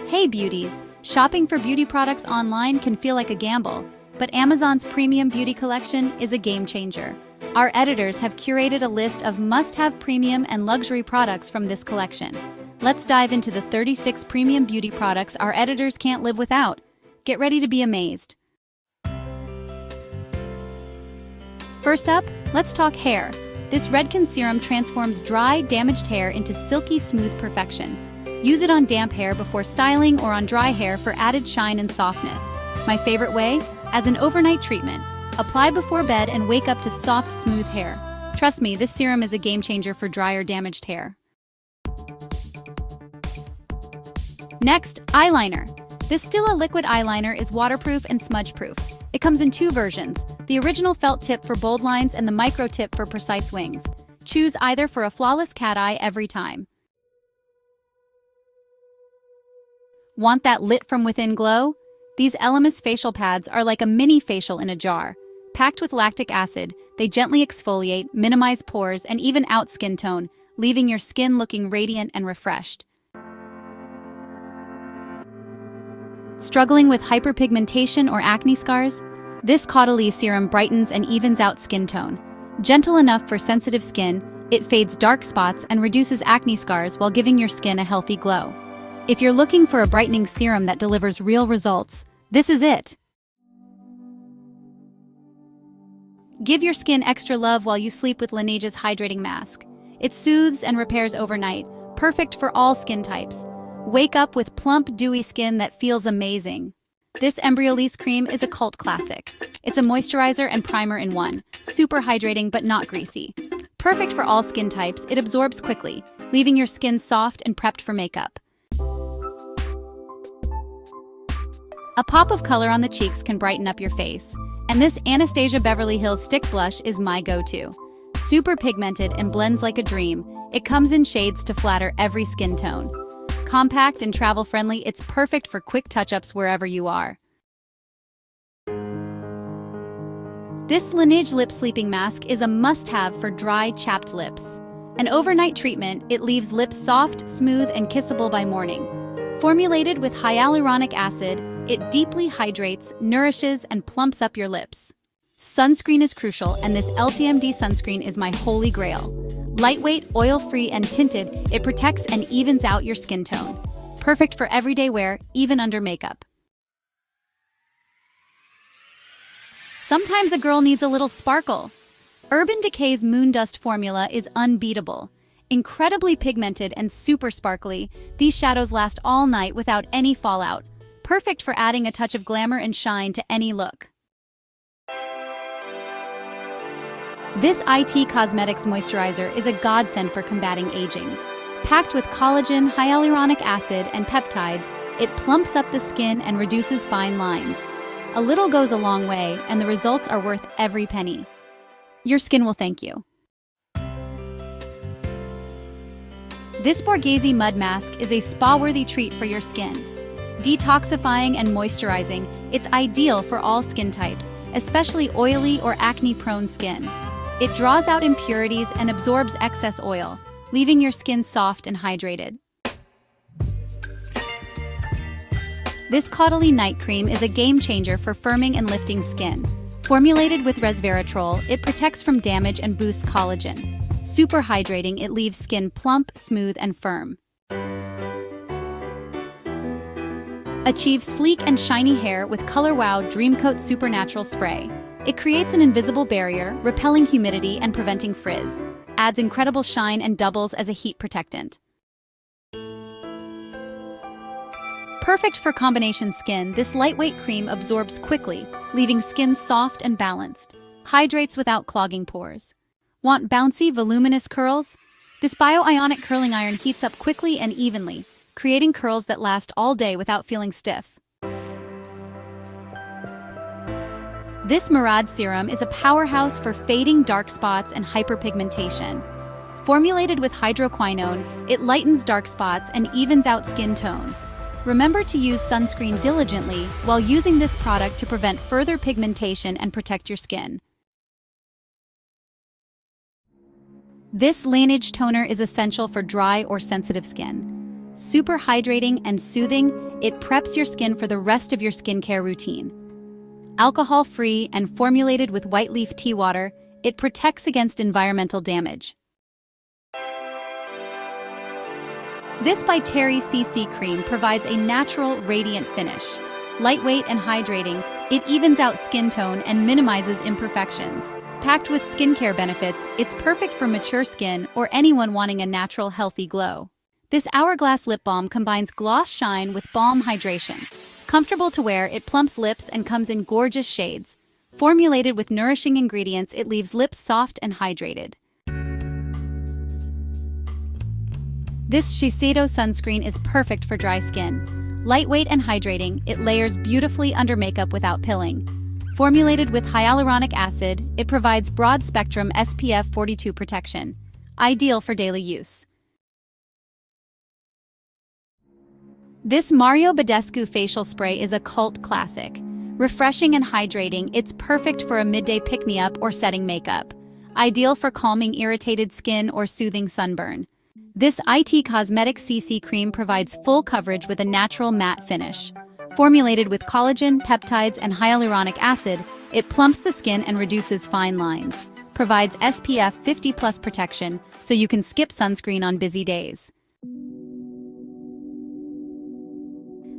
Hey beauties! Shopping for beauty products online can feel like a gamble, but Amazon's premium beauty collection is a game changer. Our editors have curated a list of must-have premium and luxury products from this collection. Let's dive into the 36 premium beauty products our editors can't live without. Get ready to be amazed. First up, let's talk hair. This Redken serum transforms dry, damaged hair into silky smooth perfection. Use it on damp hair before styling or on dry hair for added shine and softness. My favorite way? As an overnight treatment. Apply before bed and wake up to soft, smooth hair. Trust me, this serum is a game changer for dry or damaged hair. Next, eyeliner. This Stila liquid eyeliner is waterproof and smudge-proof. It comes in two versions, the original felt tip for bold lines and the micro tip for precise wings. Choose either for a flawless cat eye every time. Want that lit from within glow? These ELEMIS facial pads are like a mini facial in a jar. Packed with lactic acid, they gently exfoliate, minimize pores, and even out skin tone, leaving your skin looking radiant and refreshed. Struggling with hyperpigmentation or acne scars? This Caudalie serum brightens and evens out skin tone. Gentle enough for sensitive skin, it fades dark spots and reduces acne scars while giving your skin a healthy glow. If you're looking for a brightening serum that delivers real results, this is it. Give your skin extra love while you sleep with LANEIGE's hydrating mask. It soothes and repairs overnight, perfect for all skin types. Wake up with plump, dewy skin that feels amazing. This Embryolisse cream is a cult classic. It's a moisturizer and primer in one, super hydrating but not greasy. Perfect for all skin types, it absorbs quickly, leaving your skin soft and prepped for makeup. A pop of color on the cheeks can brighten up your face, and this Anastasia Beverly Hills Stick Blush is my go-to. Super pigmented and blends like a dream, it comes in shades to flatter every skin tone. Compact and travel-friendly, it's perfect for quick touch-ups wherever you are. This LANEIGE Lip Sleeping Mask is a must-have for dry, chapped lips. An overnight treatment, it leaves lips soft, smooth, and kissable by morning. Formulated with hyaluronic acid, it deeply hydrates, nourishes, and plumps up your lips. Sunscreen is crucial, and this EltaMD sunscreen is my holy grail. Lightweight, oil-free, and tinted, it protects and evens out your skin tone. Perfect for everyday wear, even under makeup. Sometimes a girl needs a little sparkle. Urban Decay's Moondust formula is unbeatable. Incredibly pigmented and super sparkly, these shadows last all night without any fallout. Perfect for adding a touch of glamour and shine to any look. This IT Cosmetics moisturizer is a godsend for combating aging. Packed with collagen, hyaluronic acid, and peptides, it plumps up the skin and reduces fine lines. A little goes a long way, and the results are worth every penny. Your skin will thank you. This Borghese mud mask is a spa-worthy treat for your skin. Detoxifying and moisturizing, it's ideal for all skin types, especially oily or acne-prone skin. It draws out impurities and absorbs excess oil, leaving your skin soft and hydrated. This Caudalie night cream is a game changer for firming and lifting skin. Formulated with Resveratrol, it protects from damage and boosts collagen. Super hydrating, it leaves skin plump, smooth, and firm. Achieve sleek and shiny hair with Color Wow Dream Coat Supernatural Spray. It creates an invisible barrier, repelling humidity and preventing frizz. Adds incredible shine and doubles as a heat protectant. Perfect for combination skin, this lightweight cream absorbs quickly, leaving skin soft and balanced. Hydrates without clogging pores. Want bouncy, voluminous curls? This Ionic curling iron heats up quickly and evenly, creating curls that last all day without feeling stiff. This Murad serum is a powerhouse for fading dark spots and hyperpigmentation. Formulated with hydroquinone, it lightens dark spots and evens out skin tone. Remember to use sunscreen diligently while using this product to prevent further pigmentation and protect your skin. This LANEIGE toner is essential for dry or sensitive skin. Super hydrating and soothing, it preps your skin for the rest of your skincare routine. Alcohol-free and formulated with white leaf tea water, it protects against environmental damage. This by Terry CC cream provides a natural, radiant finish. Lightweight and hydrating, it evens out skin tone and minimizes imperfections. Packed with skincare benefits, it's perfect for mature skin or anyone wanting a natural, healthy glow. This Hourglass lip balm combines gloss shine with balm hydration. Comfortable to wear, it plumps lips and comes in gorgeous shades. Formulated with nourishing ingredients, it leaves lips soft and hydrated. This Shiseido sunscreen is perfect for dry skin. Lightweight and hydrating, it layers beautifully under makeup without pilling. Formulated with hyaluronic acid, it provides broad-spectrum SPF 42 protection. Ideal for daily use. This Mario Badescu facial spray is a cult classic. Refreshing and hydrating, it's perfect for a midday pick-me-up or setting makeup. Ideal for calming irritated skin or soothing sunburn. This IT Cosmetics CC cream provides full coverage with a natural matte finish. Formulated with collagen, peptides, and hyaluronic acid, it plumps the skin and reduces fine lines. Provides SPF 50+ protection, so you can skip sunscreen on busy days.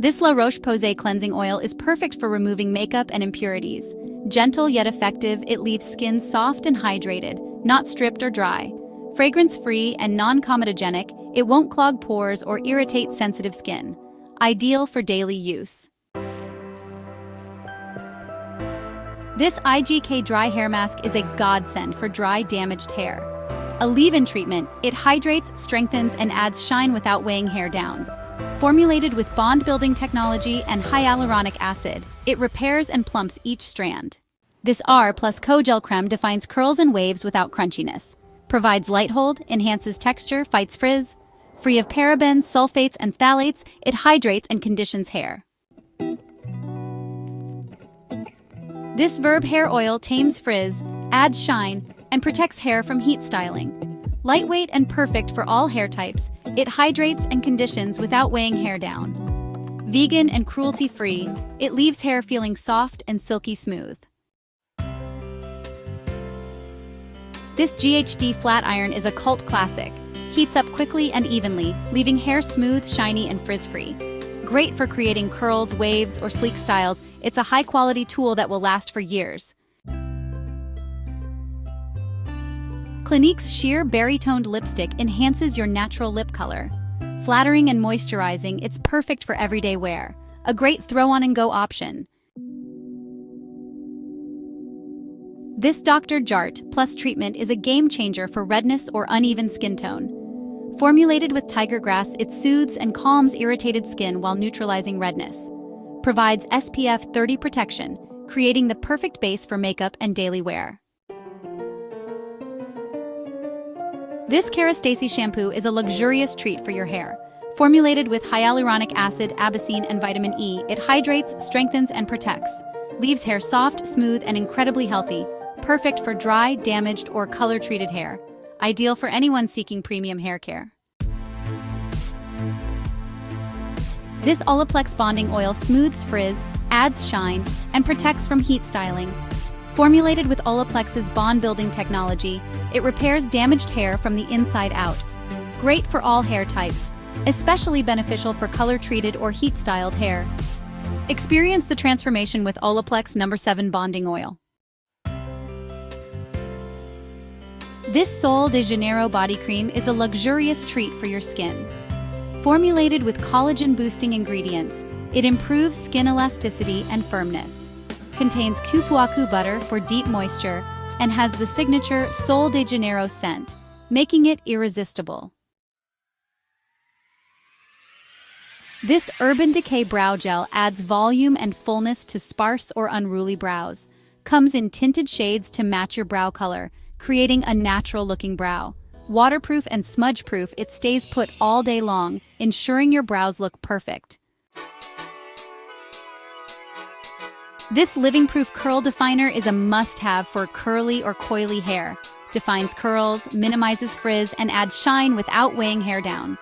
This La Roche-Posay cleansing oil is perfect for removing makeup and impurities. Gentle yet effective, it leaves skin soft and hydrated, not stripped or dry. Fragrance-free and non-comedogenic, it won't clog pores or irritate sensitive skin. Ideal for daily use. This IGK dry hair mask is a godsend for dry, damaged hair. A leave-in treatment, it hydrates, strengthens, and adds shine without weighing hair down. Formulated with bond-building technology and hyaluronic acid, it repairs and plumps each strand. This R+ Co-Gel Creme defines curls and waves without crunchiness. Provides light hold, enhances texture, fights frizz. Free of parabens, sulfates, and phthalates, it hydrates and conditions hair. This Verb hair oil tames frizz, adds shine, and protects hair from heat styling. Lightweight and perfect for all hair types, it hydrates and conditions without weighing hair down. Vegan and cruelty-free, it leaves hair feeling soft and silky smooth. This GHD flat iron is a cult classic. Heats up quickly and evenly, leaving hair smooth, shiny, and frizz-free. Great for creating curls, waves, or sleek styles, it's a high-quality tool that will last for years. Clinique's sheer berry-toned lipstick enhances your natural lip color. Flattering and moisturizing, it's perfect for everyday wear. A great throw-on-and-go option. This Dr. Jart Plus treatment is a game-changer for redness or uneven skin tone. Formulated with tiger grass, it soothes and calms irritated skin while neutralizing redness. Provides SPF 30 protection, creating the perfect base for makeup and daily wear. This Kerastase shampoo is a luxurious treat for your hair. Formulated with hyaluronic acid, abscene, and vitamin E, it hydrates, strengthens, and protects. Leaves hair soft, smooth, and incredibly healthy. Perfect for dry, damaged, or color-treated hair. Ideal for anyone seeking premium hair care. This Olaplex bonding oil smooths frizz, adds shine, and protects from heat styling. Formulated with Olaplex's bond-building technology, it repairs damaged hair from the inside out. Great for all hair types, especially beneficial for color-treated or heat-styled hair. Experience the transformation with Olaplex No. 7 bonding oil. This Sol de Janeiro body cream is a luxurious treat for your skin. Formulated with collagen-boosting ingredients, it improves skin elasticity and firmness. Contains cupuaçu butter for deep moisture and has the signature Sol de Janeiro scent, making it irresistible. This Urban Decay brow gel adds volume and fullness to sparse or unruly brows. Comes in tinted shades to match your brow color, creating a natural-looking brow. Waterproof and smudge-proof, it stays put all day long, ensuring your brows look perfect. This Living Proof Curl Definer is a must-have for curly or coily hair. Defines curls, minimizes frizz, and adds shine without weighing hair down.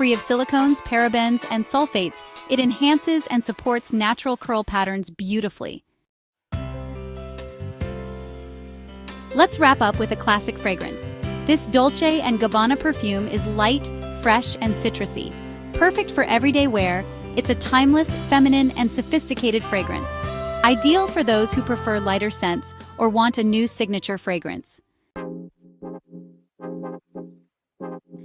Free of silicones, parabens, and sulfates, it enhances and supports natural curl patterns beautifully. Let's wrap up with a classic fragrance. This Dolce & Gabbana perfume is light, fresh, and citrusy. Perfect for everyday wear, it's a timeless, feminine, and sophisticated fragrance. Ideal for those who prefer lighter scents or want a new signature fragrance.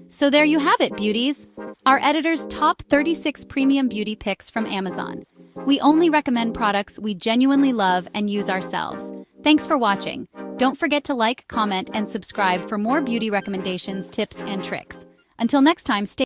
So there you have it, beauties! Our editor's top 36 premium beauty picks from Amazon. We only recommend products we genuinely love and use ourselves. Thanks for watching. Don't forget to like, comment, and subscribe for more beauty recommendations, tips, and tricks. Until next time, stay